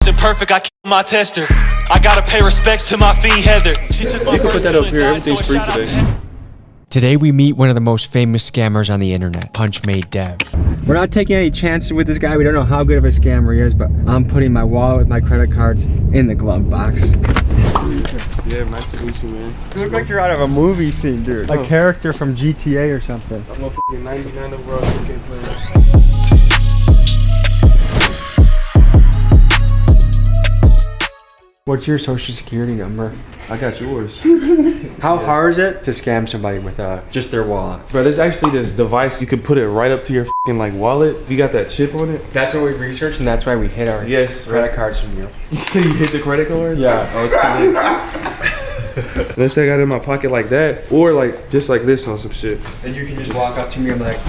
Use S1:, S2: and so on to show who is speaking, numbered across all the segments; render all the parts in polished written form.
S1: wasn't perfect, I killed my tester. I gotta pay respects to my fiend Heather. She took my
S2: You can put that up here, everything's free today.
S3: Today we meet one of the most famous scammers on the internet, Punchmade Dev. We're not taking any chances with this guy. We don't know how good of a scammer he is, but I'm putting my wallet with my credit cards in the glove box.
S2: Yeah, nice to meet you, man.
S3: You look like you're out of a movie scene, dude. Like a character from GTA or something.
S2: I'm a f***ing 99 overall 2K player.
S3: What's your social security number?
S2: I got yours.
S3: How hard is it to scam somebody with just their wallet?
S2: Bro, there's actually this device, you can put it right up to your f***ing like wallet. You got that chip on it?
S3: That's what we researched, and that's why we hit our credit cards from you.
S2: You said you hit the credit cards?
S3: Yeah.
S2: Oh, it's too late. Unless I got it in my pocket like that, or like just like this on some shit.
S3: And you can just walk up to me and be like,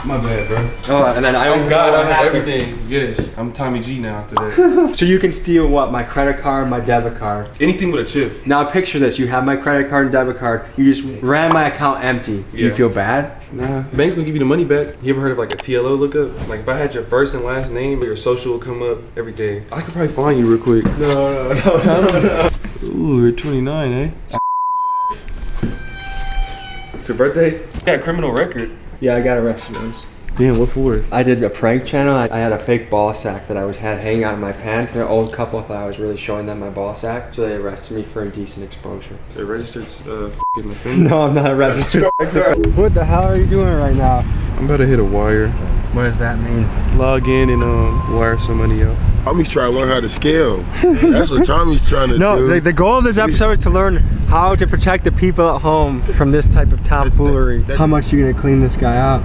S2: my bad, bro.
S3: oh, and then I don't
S2: God, I have everything. Yes, I'm Tommy G now after that.
S3: So you can steal what? My credit card, my debit card.
S2: Anything with a chip.
S3: Now picture this, you have my credit card and debit card, you just ran my account empty. Do you feel bad?
S2: Nah, bank's gonna give you the money back. You ever heard of like a TLO lookup? Like if I had your first and last name, your social will come up every day. I could probably find you real quick.
S3: No.
S2: Ooh, you're 29, eh? It's your birthday? You got a criminal record.
S3: Yeah, I got arrested once.
S2: Damn, what for?
S3: I did a prank channel. I had a fake ball sack that I had hanging out in my pants, and an old couple thought I was really showing them my ball sack, so they arrested me for indecent exposure.
S2: They're registered f***ing offender?
S3: No, I'm not a registered sex offender. What the hell are you doing right now?
S2: I'm about to hit a wire.
S3: What does that mean?
S2: Log in and wire some money out.
S4: Tommy's trying to learn how to scam. That's what Tommy's trying to do.
S3: No, the goal of this episode is to learn how to protect the people at home from this type of tomfoolery. How much are you gonna clean this guy out?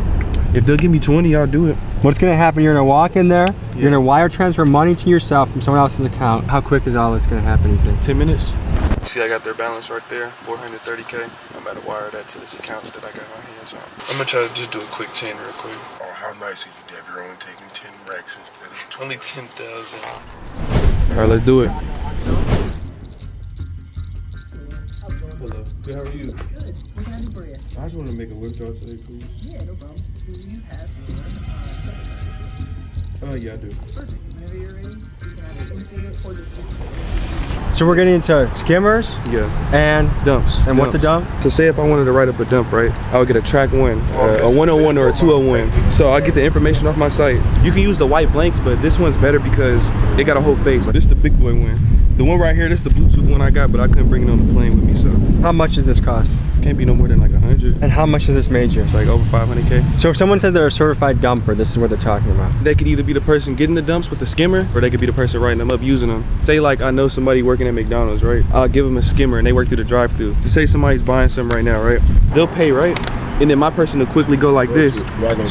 S2: If they'll give me 20, I'll do it.
S3: What's gonna happen? You're gonna walk in there, you're gonna wire transfer money to yourself from someone else's account. How quick is all this gonna happen, you think?
S2: 10 minutes. See, I got their balance right there, 430K. I'm about to wire that to this account that I got in my hands on. I'm gonna try to just do a quick 10 real quick.
S4: Oh, how nice of you, Dev. You're only taking 10 racks instead of
S1: Only 10,000.
S2: All right, let's do it. Hello. Good, how are you?
S5: Good. What can I do for you?
S2: I just want to make a withdrawal today, please.
S5: Yeah, no problem. Do you have your
S2: Yeah, I do.
S5: Perfect. Whenever you're ready, you can either insert it or just
S3: So we're getting into skimmers
S2: Yeah.
S3: and
S2: Dumps.
S3: And what's a dump?
S2: So say if I wanted to write up a dump, right? I would get a track one, a 101 or a 201. So I get the information off my site. You can use the white blanks, but this one's better because it got a whole face. Like, this is the big boy one. The one right here, this is the Bluetooth one I got, but I couldn't bring it on the plane with me, so.
S3: How much does this cost?
S2: Can't be no more than like 100.
S3: And how much has this made you?
S2: It's like over 500K.
S3: So if someone says they're a certified dumper, this is what they're talking about.
S2: They could either be the person getting the dumps with the skimmer, or they could be the person writing them up using them. Say like I know somebody working at McDonald's, right? I'll give them a skimmer and they work through the drive-thru. You say somebody's buying something right now, right? They'll pay, right? And then my person will quickly go like this,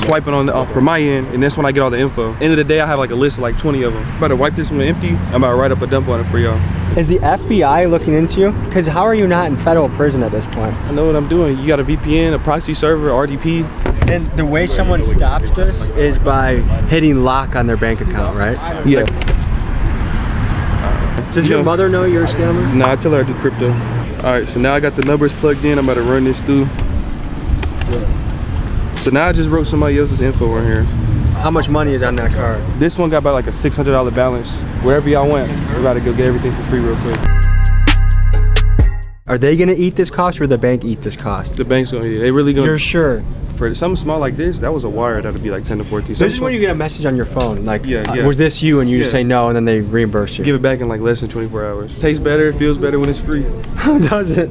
S2: swiping on the from my end, and that's when I get all the info. End of the day, I have like a list of like 20 of them. I'm about to wipe this one empty. I'm about to write up a dump on it for y'all.
S3: Is the FBI looking into you? Because how are you not in federal prison at this point?
S2: I know what I'm doing. You got a VPN, a proxy server, RDP.
S3: And the way someone stops this is by hitting lock on their bank account, right?
S2: Yeah.
S3: Does your mother know you're a scammer?
S2: Nah, I tell her I do crypto. All right, so now I got the numbers plugged in. I'm about to run this through. So now I just wrote somebody else's info right here.
S3: How much money is on that card?
S2: This one got about like a $600 balance. Wherever y'all went, we're about to go get everything for free real quick.
S3: Are they gonna eat this cost or the bank eat this cost?
S2: The bank's gonna eat it. They really gonna.
S3: You're sure?
S2: For something small like this, that was a wire that'd be like 10 to 14.
S3: This is when you get a message on your phone, like,
S2: Yeah.
S3: was this you? And you just
S2: Yeah.
S3: say no, and then they reimburse you.
S2: Give it back in like less than 24 hours. Tastes better, feels better when it's free.
S3: How does it?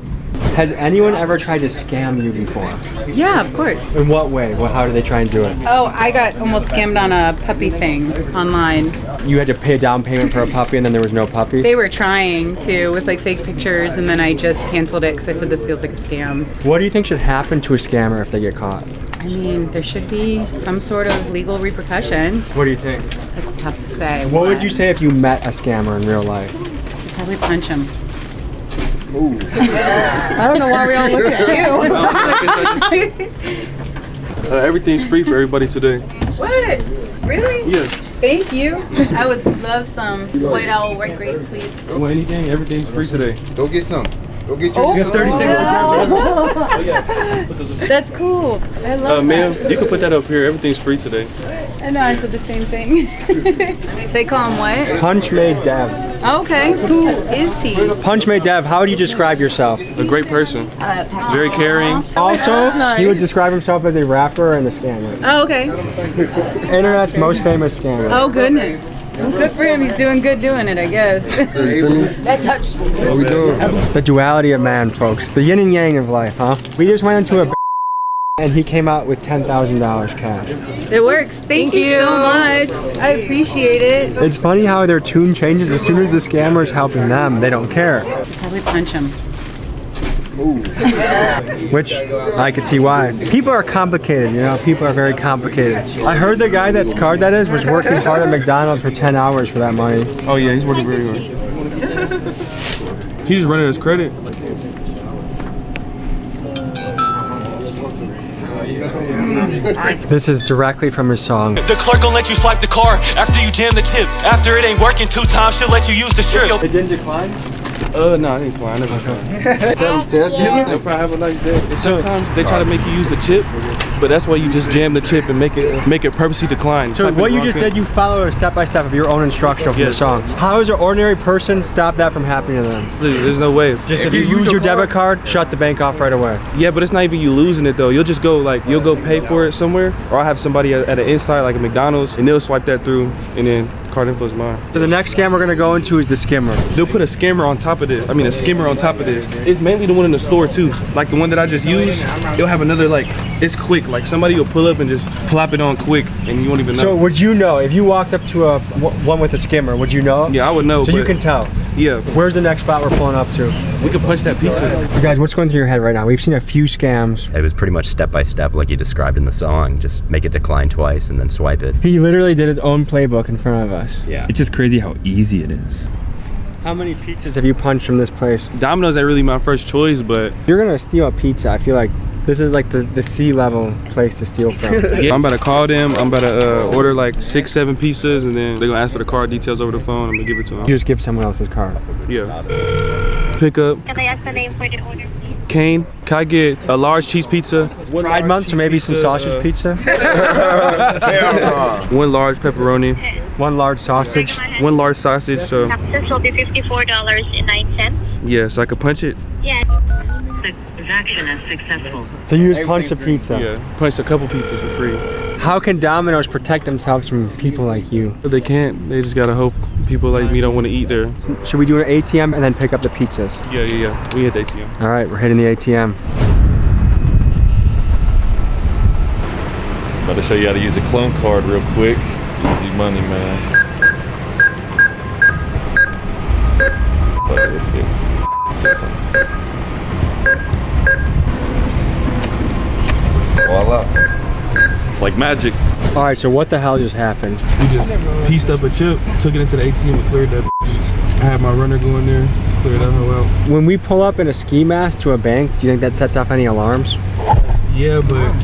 S3: Has anyone ever tried to scam you before?
S6: Yeah, of course.
S3: In what way? How do they try and do it?
S6: Oh, I got almost scammed on a puppy thing online.
S3: You had to pay a down payment for a puppy and then there was no puppy?
S6: They were trying to with like fake pictures, and then I just canceled it because I said this feels like a scam.
S3: What do you think should happen to a scammer if they get caught?
S6: I mean, there should be some sort of legal repercussion.
S3: What do you think?
S6: It's tough to say.
S3: What would you say if you met a scammer in real life?
S6: I'd probably punch him. Ooh. I don't know why we all look at you.
S2: Everything's free for everybody today.
S6: What? Really?
S2: Yeah.
S6: Thank you. I would love some white owl white grape, please.
S2: Well, anything, everything's free today.
S4: Go get some. Go get your
S6: Oh,
S3: You have 30 seconds.
S2: Oh, yeah.
S6: That's cool. I love
S2: Ma'am,
S6: that.
S2: you can put that up here. Everything's free today.
S6: I know, I said the same thing. They call him what?
S3: Punchmade Dev.
S6: Okay, who is he?
S3: Punchmade Dev, how would you describe yourself?
S2: A great person. Very caring.
S3: Also,
S6: Nice.
S3: he would describe himself as a rapper and a scammer.
S6: Oh, okay.
S3: Internet's most famous scammer.
S6: Oh, goodness. Well, good for him. He's doing good doing it, I guess.
S5: That touched.
S4: What we doing?
S3: The duality of man, folks. The yin and yang of life, huh? We just went into a and he came out with $10,000 cash.
S6: It works. Thank you so much. I appreciate it.
S3: It's funny how their tune changes as soon as the scammer's helping them. They don't care.
S6: Probably punch him.
S3: Which I could see why. People are complicated, you know, people are very complicated. I heard the guy that's card that is was working hard at McDonald's for 10 hours for that money.
S2: Oh yeah, he's working very hard. He's running his credit.
S3: This is directly from his song.
S1: The clerk gon' let you swipe the card after you jam the chip. After it ain't working 2 times, she'll let you use the strip.
S3: It didn't decline?
S2: No, I didn't fly. I never fly.
S4: Tell him, Ted.
S2: They'll probably have a nice day. Sometimes they try to make you use the chip, but that's why you just jam the chip and make it purposely decline.
S3: So what you just did, you follow a step-by-step of your own instruction from the song. How does an ordinary person stop that from happening to them?
S2: There's no way.
S3: Just if you lose your debit card, shut the bank off right away.
S2: Yeah, but it's not even you losing it though. You'll just go you'll go pay for it somewhere, or I'll have somebody at an inside like a McDonald's, and they'll swipe that through, and then card info is mine.
S3: So the next scam we're gonna go into is the skimmer.
S2: They'll put a skimmer on top of this. I mean a skimmer on top of this. It's mainly the one in the store too. Like the one that I just used, you'll have another it's quick. Like somebody will pull up and just plop it on quick and you won't even know.
S3: So would you know, if you walked up to one with a skimmer, would you know?
S2: Yeah, I would know.
S3: So you can tell.
S2: Yeah.
S3: Where's the next spot we're pulling up to?
S2: We could punch that pizza.
S3: You guys, what's going through your head right now? We've seen a few scams.
S7: It was pretty much step by step like you described in the song. Just make it decline twice and then swipe it.
S3: He literally did his own playbook in front of us.
S7: Yeah.
S8: It's just crazy how easy it is.
S3: How many pizzas have you punched from this place?
S2: Domino's ain't really my first choice, but
S3: If you're gonna steal a pizza, I feel like this is like the C-level place to steal from.
S2: yeah, I'm about to call them. I'm about to order like 6-7 pizzas, and then they're gonna ask for the card details over the phone. I'm gonna give it to them.
S3: You just give someone else's card.
S2: Yeah. Pick up.
S9: Can I ask the name for the order, please?
S2: Kane, can I get a large cheese pizza?
S3: Pride month, so maybe some sausage pizza.
S4: Hell no.
S2: 1 large pepperoni,
S3: 1 large sausage.
S2: 1 large sausage. So
S9: This will be $54.09.
S2: yes, I could punch it.
S9: Yes.
S10: The transaction is successful.
S3: So you just punch the pizza.
S2: Yeah, punched a couple pizzas for free.
S3: How can Domino's protect themselves from people like you?
S2: But they can't. They just gotta hope people like me don't want to eat there.
S3: Should we do an ATM and then pick up the pizzas?
S2: Yeah. We hit the ATM.
S3: All right, we're hitting the ATM.
S11: About to show you how to use a clone card real quick. Easy money, man. But let's get 600. Voila. It's like magic.
S3: All right, so what the hell just happened?
S2: We just pieced up a chip, took it into the ATM, and cleared that. I had my runner go in there, clear that whole out.
S3: When we pull up in a ski mask to a bank, do you think that sets off any alarms?
S2: Yeah, but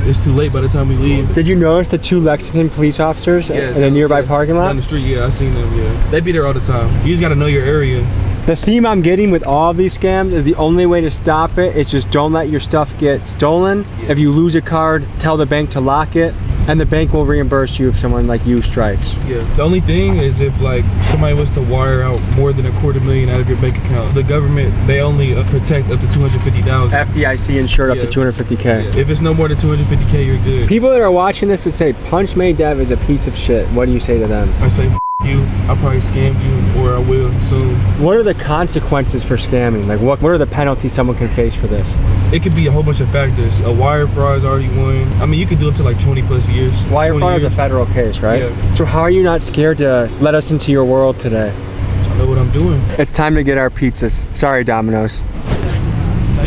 S2: it's too late by the time we leave.
S3: Did you notice the 2 Lexington police officers in a nearby parking lot?
S2: Down the street, yeah, I seen them, yeah. They be there all the time. You just gotta know your area.
S3: The theme I'm getting with all of these scams is the only way to stop it is just don't let your stuff get stolen. If you lose a card, tell the bank to lock it, and the bank will reimburse you if someone like you strikes.
S2: Yeah. The only thing is if like somebody was to wire out more than $250,000 out of your bank account, the government, they only protect up to $250,000.
S3: FDIC insured up to 250K.
S2: Yeah. If it's no more than 250K, you're good.
S3: People that are watching this that say Punchmade Dev is a piece of shit, what do you say to them?
S2: I say you, I probably scammed you, or I will soon.
S3: What are the consequences for scamming? Like what are the penalties someone can face for this?
S2: It could be a whole bunch of factors. A wire fraud is already one. I mean, you could do up to like 20+ years.
S3: Wire fraud is a federal case, right?
S2: Yeah.
S3: So how are you not scared to let us into your world today?
S2: I know what I'm doing.
S3: It's time to get our pizzas. Sorry, Domino's.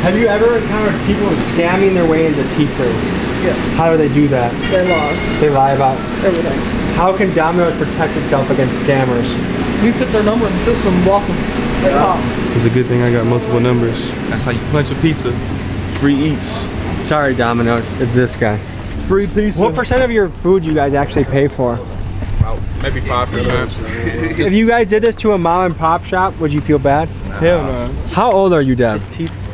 S3: Have you ever encountered people scamming their way into pizzas?
S5: Yes.
S3: How do they do that?
S5: They lie.
S3: They lie about
S5: Everything.
S3: How can Domino's protect itself against scammers?
S5: You put their number in the system, block them. They pop.
S2: It's a good thing I got multiple numbers. That's how you punch a pizza. Free eats.
S3: Sorry, Domino's. It's this guy.
S2: Free pizza.
S3: What percent of your food you guys actually pay for?
S2: Maybe 5%.
S3: If you guys did this to a mom and pop shop, would you feel bad?
S2: Hell no.
S3: How old are you, Dev?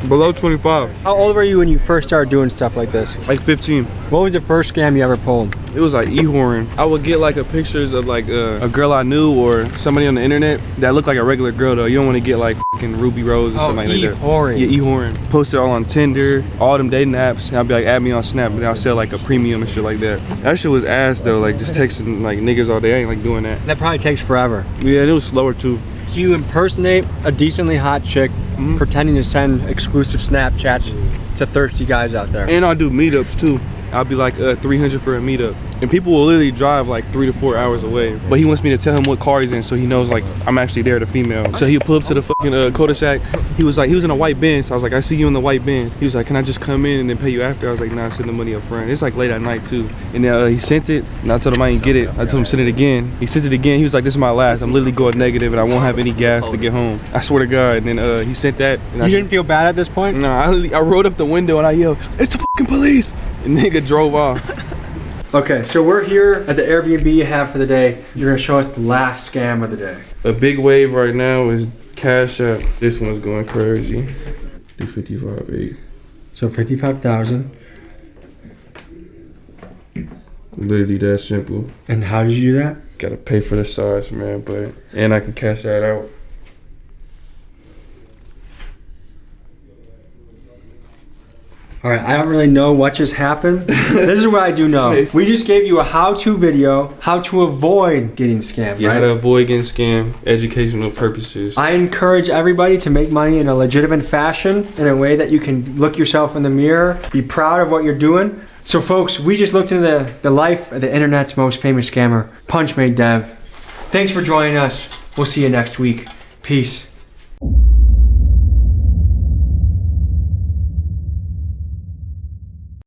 S2: Below 25.
S3: How old were you when you first started doing stuff like this?
S2: Like 15.
S3: What was the first scam you ever pulled?
S2: It was like e-horn. I would get like pictures of like a girl I knew or somebody on the internet that looked like a regular girl though. You don't want to get like fucking Ruby Rose or something like that.
S3: E-horn.
S2: Yeah, e-horn. Post it all on Tinder, all them dating apps. And I'll be like, add me on Snap, and I'll sell like a premium and shit like that. That shit was ass though, like just texting like niggas all day. I ain't like doing that.
S3: That probably takes forever.
S2: Yeah, it was slower too.
S3: So you impersonate a decently hot chick, pretending to send exclusive Snapchats to thirsty guys out there.
S2: And I'll do meetups too. I'll be like 300 for a meetup. And people will literally drive like 3 to 4 hours away. But he wants me to tell him what car he's in so he knows like I'm actually there, the female. So he'll pull up to the fucking cul-de-sac. He was in a white Benz. So I was like, I see you in the white Benz. He was like, can I just come in and then pay you after? I was like, nah, send the money up front. It's like late at night too. And then he sent it and I told him I didn't get it. I told him send it again. He sent it again. He was like, this is my last. I'm literally going negative and I won't have any gas to get home. I swear to God. And then he sent that. And
S3: you didn't feel bad at this point?
S2: No, I rolled up the window and I yelled, it's the fucking police. And the nigga drove off.
S3: Okay, so we're here at the Airbnb you have for the day. You're gonna show us the last scam of the day.
S2: A big wave right now is Cash App. This one's going crazy. Do 55.8.
S3: So 55,000.
S2: Literally that simple.
S3: And how did you do that?
S2: Gotta pay for the size, man, and I can cash that out.
S3: All right, I don't really know what just happened. This is what I do know. We just gave you a how-to video, how to avoid getting scammed,
S2: You
S3: right?
S2: how to avoid getting scammed, educational purposes.
S3: I encourage everybody to make money in a legitimate fashion, in a way that you can look yourself in the mirror, be proud of what you're doing. So folks, we just looked into the life of the internet's most famous scammer, Punchmade Dev. Thanks for joining us. We'll see you next week. Peace.